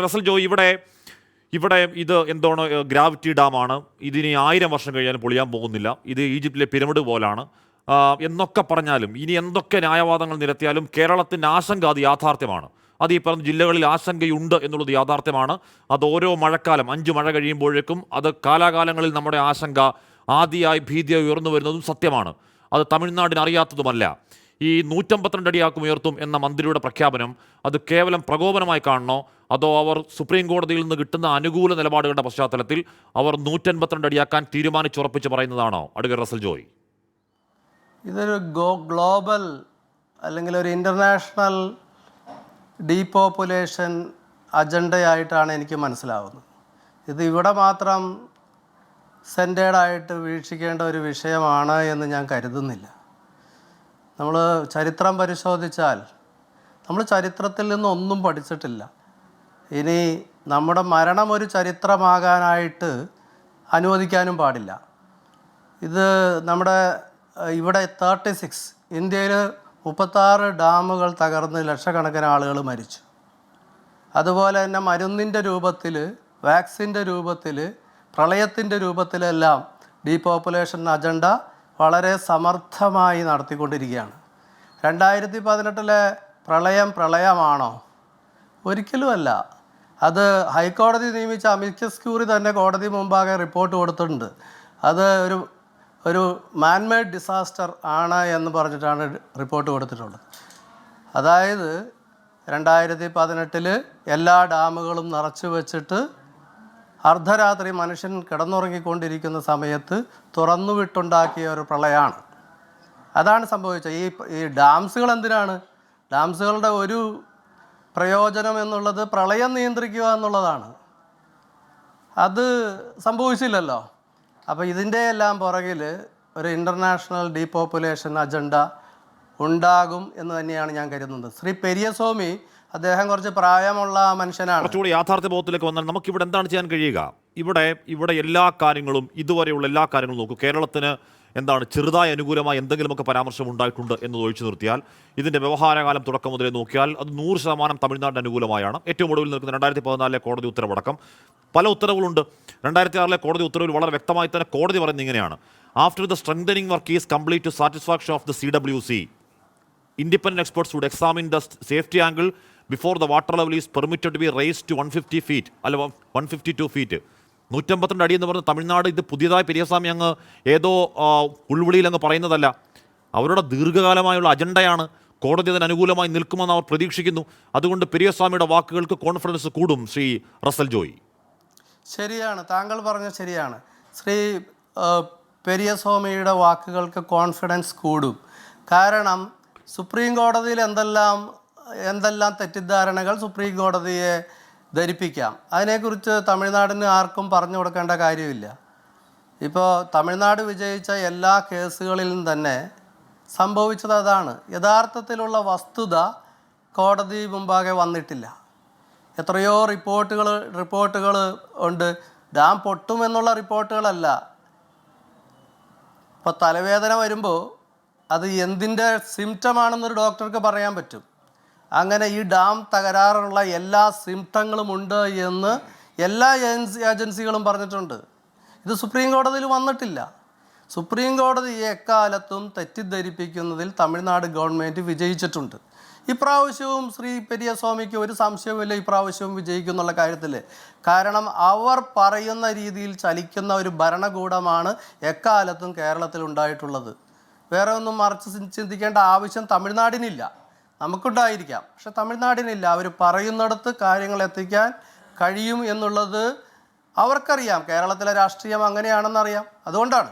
Russell Joy, ഇവിടെ ഇവിടെ ഇത് എന്താണ് ഗ്രാവിറ്റി ഡാമാണ്. ഇതിനി 1000 വർഷം കഴിഞ്ഞാലും പൊളിയാൻ പോകുന്നില്ല. ഇത് ഈജിപ്തിലെ പിരമിഡ് പോലാണ് എന്നൊക്കെ പറഞ്ഞാലും, ഇനി എന്തൊക്കെ ന്യായവാദങ്ങൾ നിരത്തിയാലും കേരളത്തിൻ്റെ ആശങ്ക അത് യാഥാർത്ഥ്യമാണ്. അത് ഈ പറഞ്ഞ ജില്ലകളിൽ ആശങ്കയുണ്ട് എന്നുള്ളത് യാഥാർത്ഥ്യമാണ്. അത് ഓരോ മഴക്കാലം 5 മഴ കഴിയുമ്പോഴേക്കും അത് കാലാകാലങ്ങളിൽ നമ്മുടെ ആശങ്ക ആദിയായി ഭീതിയായി ഉയർന്നു വരുന്നതും സത്യമാണ്. അത് തമിഴ്നാടിന് അറിയാത്തതുമല്ല. ഈ 152 അടിയാക്കും ഉയർത്തും എന്ന മന്ത്രിയുടെ പ്രഖ്യാപനം അത് കേവലം പ്രകോപനമായി കാണണോ, അതോ അവർ സുപ്രീം കോടതിയിൽ നിന്ന് കിട്ടുന്ന അനുകൂല നിലപാടുകളുടെ പശ്ചാത്തലത്തിൽ അവർ 152 അടിയാക്കാൻ തീരുമാനിച്ചുറപ്പിച്ച് പറയുന്നതാണോ അഡ്വക്കേറ്റ് റസൽ ജോയ്? ഇതൊരു ഗ്ലോബൽ അല്ലെങ്കിൽ ഒരു ഇൻ്റർനാഷണൽ ഡീപോപ്പുലേഷൻ അജണ്ടയായിട്ടാണ് എനിക്ക് മനസ്സിലാവുന്നത്. ഇത് ഇവിടെ മാത്രം സെൻറ്റേഡായിട്ട് വീക്ഷിക്കേണ്ട ഒരു വിഷയമാണ് എന്ന് ഞാൻ കരുതുന്നില്ല. നമ്മൾ ചരിത്രം പരിശോധിച്ചാൽ നമ്മൾ ചരിത്രത്തിൽ നിന്നൊന്നും പഠിച്ചിട്ടില്ല. ഇനി നമ്മുടെ മരണം ഒരു ചരിത്രമാകാനായിട്ട് അനുവദിക്കാനും പാടില്ല. ഇത് നമ്മുടെ ഇവിടെ 36 ഇന്ത്യയിൽ 36 ഡാമുകൾ തകർന്ന് ലക്ഷക്കണക്കിന് ആളുകൾ മരിച്ചു. അതുപോലെ തന്നെ മരുന്നിൻ്റെ രൂപത്തിൽ, വാക്സിൻ്റെ രൂപത്തിൽ, പ്രളയത്തിൻ്റെ രൂപത്തിലെല്ലാം ഡീപോപ്പുലേഷൻ അജണ്ട വളരെ സമർത്ഥമായി നടത്തിക്കൊണ്ടിരിക്കുകയാണ്. 2018 പ്രളയമാണോ? ഒരിക്കലുമല്ല. അത് ഹൈക്കോടതി നിയമിച്ച അമിക്കസ് ക്യൂറി തന്നെ കോടതി മുമ്പാകെ റിപ്പോർട്ട് കൊടുത്തിട്ടുണ്ട്. അത് ഒരു മാൻമെയ്ഡ് ഡിസാസ്റ്റർ ആണ് എന്ന് പറഞ്ഞിട്ടാണ് റിപ്പോർട്ട് കൊടുത്തിട്ടുള്ളത്. അതായത് 2018 എല്ലാ ഡാമുകളും നിറച്ചു വെച്ചിട്ട് അർദ്ധരാത്രി മനുഷ്യൻ കിടന്നുറങ്ങിക്കൊണ്ടിരിക്കുന്ന സമയത്ത് തുറന്നുവിട്ടുണ്ടാക്കിയ ഒരു പ്രളയമാണ്. അതാണ് സംഭവിച്ചത്. ഈ ഡാംസുകൾ എന്തിനാണ്? ഡാംസുകളുടെ ഒരു പ്രയോജനം എന്നുള്ളത് പ്രളയം നിയന്ത്രിക്കുക എന്നുള്ളതാണ്. അത് സംഭവിച്ചില്ലല്ലോ. അപ്പോൾ ഇതിൻ്റെ എല്ലാം പുറകിൽ ഒരു ഇൻ്റർനാഷണൽ ഡീപോപ്പുലേഷൻ അജണ്ട ഉണ്ടാകും എന്ന് തന്നെയാണ് ഞാൻ കരുതുന്നത്. ശ്രീ പെരിയസ്വാമി അദ്ദേഹം കുറച്ച് പ്രായമുള്ള മനുഷ്യനാണ്. കുറച്ചുകൂടി യാഥാർത്ഥ്യ ബോധത്തിലേക്ക് വന്നാൽ നമുക്കിവിടെ എന്താണ് ചെയ്യാൻ കഴിയുക? ഇവിടെ എല്ലാ കാര്യങ്ങളും, ഇതുവരെയുള്ള എല്ലാ കാര്യങ്ങളും നോക്കൂ. കേരളത്തിന് എന്താണ് ചെറുതായി അനുകൂലമായി എന്തെങ്കിലുമൊക്കെ പരാമർശം ഉണ്ടായിട്ടുണ്ട് എന്ന് ഒഴിച്ചു നിർത്തിയാൽ, ഇതിൻ്റെ വ്യവഹാരകാലം തുടക്കം മുതലേ നോക്കിയാൽ അത് 100% തമിഴ്നാടിന് അനുകൂലമായാണ്. ഏറ്റവും ഒടുവിൽ നിൽക്കുന്ന 2014 കോടതി ഉത്തരവടക്കം പല ഉത്തരവുകളുണ്ട്. 2006 കോടതി ഉത്തരവിൽ വളരെ വ്യക്തമായി തന്നെ കോടതി പറയുന്നത് ഇങ്ങനെയാണ്: after the strengthening work is complete to satisfaction of the CWC, independent experts would examine the safety angle before the water level is permitted to be raised to 150 feet, അല്ല 152 feet. 152 അടി എന്ന് പറഞ്ഞ തമിഴ്നാട് ഇത് പുതിയതായി പെരിയസ്വാമി അങ്ങ് ഏതോ ഉൾവിളിയിൽ അങ്ങ് പറയുന്നതല്ല. അവരുടെ ദീർഘകാലമായുള്ള അജണ്ടയാണ്. കോടതി അതിന് അനുകൂലമായി നിൽക്കുമെന്ന് അവർ പ്രതീക്ഷിക്കുന്നു. അതുകൊണ്ട് പെരിയസ്വാമിയുടെ വാക്കുകൾക്ക് കോൺഫിഡൻസ് കൂടും. ശ്രീ റസൽ ജോയ്, ശരിയാണ്, താങ്കൾ പറഞ്ഞത് ശരിയാണ്. ശ്രീ പെരിയസ്വാമിയുടെ വാക്കുകൾക്ക് കോൺഫിഡൻസ് കൂടും. കാരണം സുപ്രീം കോടതിയിൽ എന്തെല്ലാം തെറ്റിദ്ധാരണകൾ സുപ്രീം കോടതിയെ ധരിപ്പിക്കാം, അതിനെക്കുറിച്ച് തമിഴ്നാടിന് ആർക്കും പറഞ്ഞു കൊടുക്കേണ്ട കാര്യമില്ല. ഇപ്പോൾ തമിഴ്നാട് വിജയിച്ച എല്ലാ കേസുകളിലും തന്നെ സംഭവിച്ചത് അതാണ്. യഥാർത്ഥത്തിലുള്ള വസ്തുത കോടതി മുമ്പാകെ വന്നിട്ടില്ല. എത്രയോ റിപ്പോർട്ടുകൾ ഉണ്ട്. ഡാം പൊട്ടുമെന്നുള്ള റിപ്പോർട്ടുകളല്ല. ഇപ്പോൾ തലവേദന വരുമ്പോൾ അത് എന്തിൻ്റെ സിംറ്റമാണെന്നൊരു ഡോക്ടർക്ക് പറയാൻ പറ്റും. അങ്ങനെ ഈ ഡാം തകരാറുള്ള എല്ലാ സിംറ്റങ്ങളും ഉണ്ട് എന്ന് എല്ലാ ഏജൻസികളും പറഞ്ഞിട്ടുണ്ട്. ഇത് സുപ്രീം കോടതിയിൽ വന്നിട്ടില്ല. സുപ്രീം കോടതി എക്കാലത്തും തെറ്റിദ്ധരിപ്പിക്കുന്നതിൽ തമിഴ്നാട് ഗവൺമെൻറ് വിജയിച്ചിട്ടുണ്ട്. ഇപ്രാവശ്യവും ശ്രീ പെരിയസ്വാമിക്ക് ഒരു സംശയവുമില്ല, ഇപ്രാവശ്യവും വിജയിക്കുന്നുള്ള കാര്യത്തിൽ. കാരണം അവർ പറയുന്ന രീതിയിൽ ചലിക്കുന്ന ഒരു ഭരണകൂടമാണ് എക്കാലത്തും കേരളത്തിൽ ഉണ്ടായിട്ടുള്ളത്. വേറെ ഒന്നും മറിച്ച് ചിന്തിക്കേണ്ട ആവശ്യം തമിഴ്നാടിനില്ല. നമുക്കുണ്ടായിരിക്കാം, പക്ഷെ തമിഴ്നാടിനില്ല. അവർ പറയുന്നിടത്ത് കാര്യങ്ങൾ എത്തിക്കാൻ കഴിയും എന്നുള്ളത് അവർക്കറിയാം. കേരളത്തിലെ രാഷ്ട്രീയം അങ്ങനെയാണെന്നറിയാം. അതുകൊണ്ടാണ്